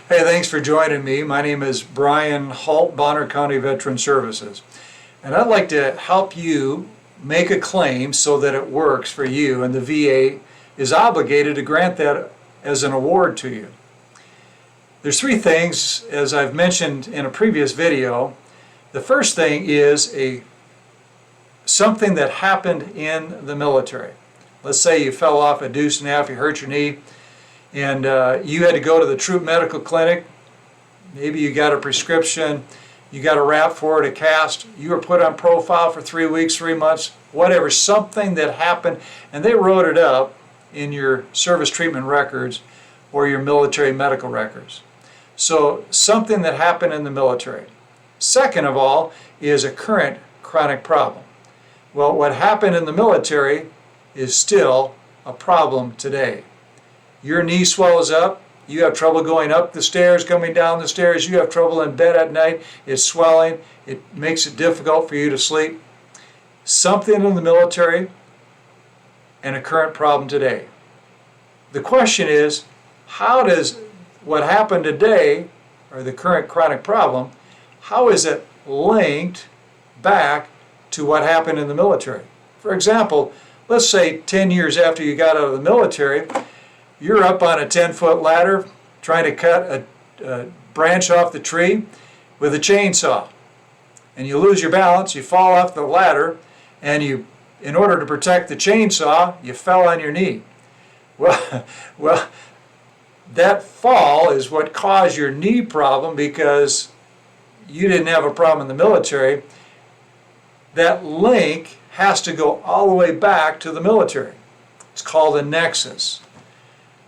Hey, thanks for joining me. My name is Brian Halt, Bonner County Veteran Services. And I'd like to help you make a claim so that it works for you, and the VA is obligated to grant that as an award to you. There's three things, as I've mentioned in a previous video. The first thing is something that happened in the military. Let's say you fell off a deuce and a half, you hurt your knee, and you had to go to the troop medical clinic. Maybe you got a prescription, you got a wrap for it, a cast, you were put on profile for 3 weeks, 3 months, whatever, something that happened, and they wrote it up in your service treatment records or your military medical records. So something that happened in the military. Second of all is a current chronic problem. Well, what happened in the military is still a problem today. Your knee swells up, you have trouble going up the stairs, coming down the stairs, you have trouble in bed at night, it's swelling, it makes it difficult for you to sleep. Something in the military and a current problem today. The question is, how does what happened today, or the current chronic problem, how is it linked back to what happened in the military? For example, let's say 10 years after you got out of the military, you're up on a 10-foot ladder trying to cut a branch off the tree with a chainsaw. And you lose your balance, you fall off the ladder, and in order to protect the chainsaw, you fell on your knee. Well, that fall is what caused your knee problem because you didn't have a problem in the military. That link has to go all the way back to the military. It's called a nexus.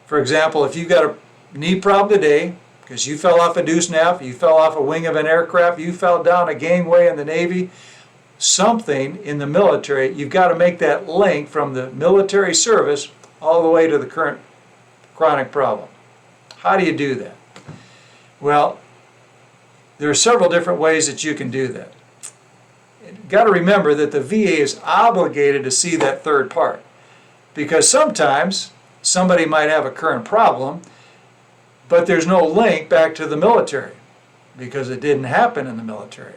For example, if you've got a knee problem today because you fell off a deuce and a half, you fell off a wing of an aircraft, you fell down a gangway in the Navy, something in the military, you've got to make that link from the military service all the way to the current chronic problem. How do you do that? Well, there are several different ways that you can do that. You've got to remember that the VA is obligated to see that third part, because sometimes somebody might have a current problem, but there's no link back to the military because it didn't happen in the military.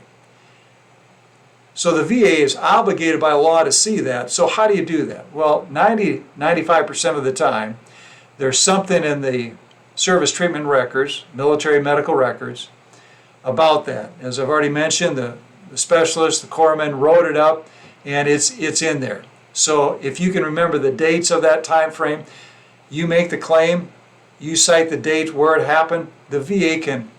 So the VA is obligated by law to see that. So how do you do that? Well, 95% of the time, there's something in the service treatment records, military medical records, about that. As I've already mentioned, the specialist, the corpsman wrote it up, and it's in there. So if you can remember the dates of that time frame, you make the claim, you cite the date where it happened, the VA can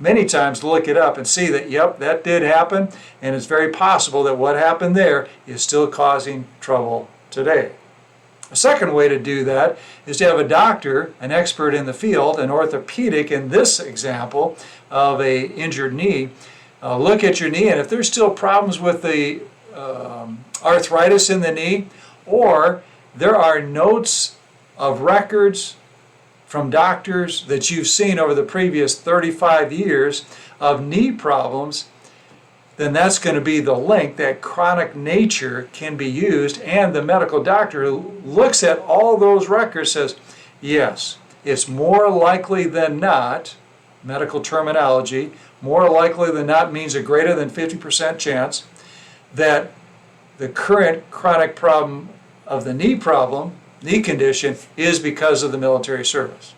many times look it up and see that, yep, that did happen, and it's very possible that what happened there is still causing trouble today. A second way to do that is to have a doctor, an expert in the field, an orthopedic in this example of a injured knee, look at your knee, and if there's still problems with the arthritis in the knee, or there are notes of records from doctors that you've seen over the previous 35 years of knee problems, then that's going to be the link. That chronic nature can be used, and the medical doctor who looks at all those records says, yes, it's more likely than not, medical terminology, more likely than not means a greater than 50% chance that the current chronic problem of the knee problem, knee condition, is because of the military service.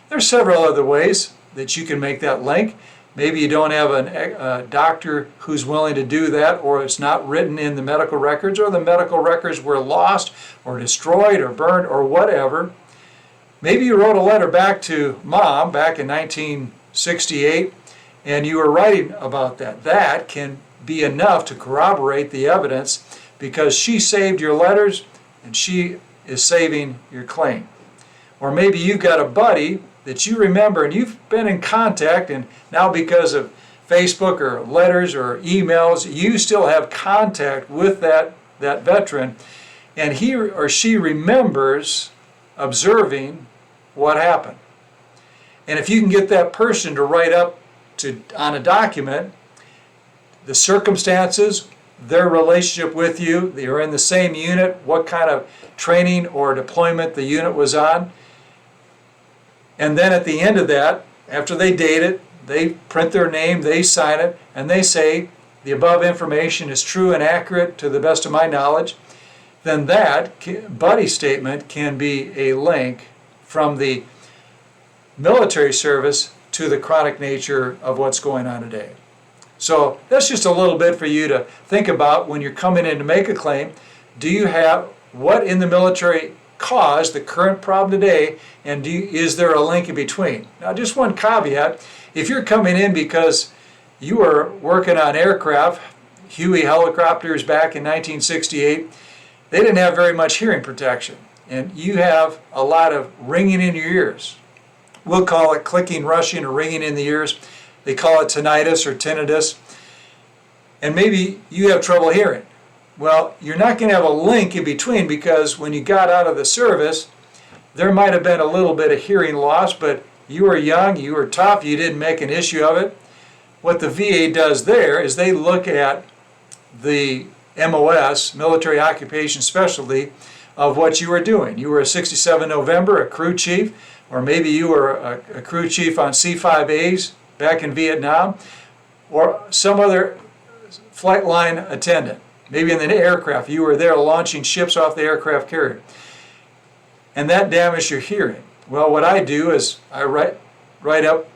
There's several other ways that you can make that link. Maybe you don't have a doctor who's willing to do that, or it's not written in the medical records, or the medical records were lost or destroyed or burned or whatever. Maybe you wrote a letter back to Mom back in 1968 and you were writing about that. That can be enough to corroborate the evidence because she saved your letters and she is saving your claim. Or maybe you've got a buddy that you remember and you've been in contact, and now because of Facebook or letters or emails, you still have contact with that veteran, and he or she remembers observing what happened. And if you can get that person to write up on a document the circumstances, their relationship with you, they were in the same unit, what kind of training or deployment the unit was on, and then at the end of that, after they date it, they print their name, they sign it, and they say the above information is true and accurate to the best of my knowledge, then that buddy statement can be a link from the military service to the chronic nature of what's going on today. So that's just a little bit for you to think about when you're coming in to make a claim. Do you have what in the military caused the current problem today, and is there a link in between? Now, just one caveat. If you're coming in because you were working on aircraft, Huey helicopters back in 1968, they didn't have very much hearing protection, and you have a lot of ringing in your ears. We'll call it clicking, rushing, or ringing in the ears. They call it tinnitus or tinnitus. And maybe you have trouble hearing. Well, you're not going to have a link in between, because when you got out of the service, there might have been a little bit of hearing loss, but you were young, you were tough, you didn't make an issue of it. What the VA does there is they look at the MOS, Military Occupation Specialty, of what you were doing. You were a 67 November, a crew chief, or maybe you were a crew chief on C-5As back in Vietnam, or some other flight line attendant. Maybe in the aircraft, you were there launching ships off the aircraft carrier, and that damaged your hearing. Well, what I do is I write up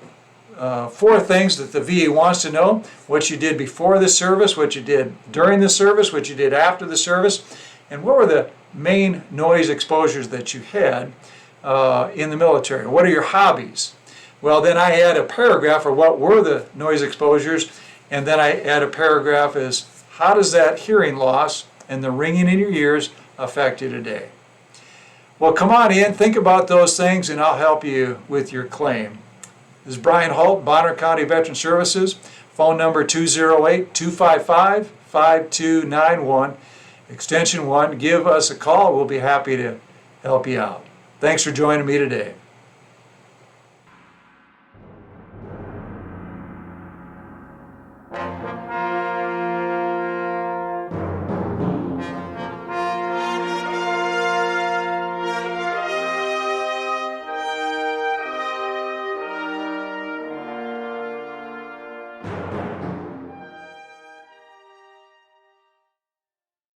4 things that the VA wants to know: what you did before the service, what you did during the service, what you did after the service, and what were the main noise exposures that you had in the military. What are your hobbies? Well, then I add a paragraph for what were the noise exposures, and then I add a paragraph as how does that hearing loss and the ringing in your ears affect you today? Well, come on in, think about those things, and I'll help you with your claim. This is Brian Holt, Bonner County Veteran Services, phone number 208-255-5291, extension 1. Give us a call. We'll be happy to help you out. Thanks for joining me today.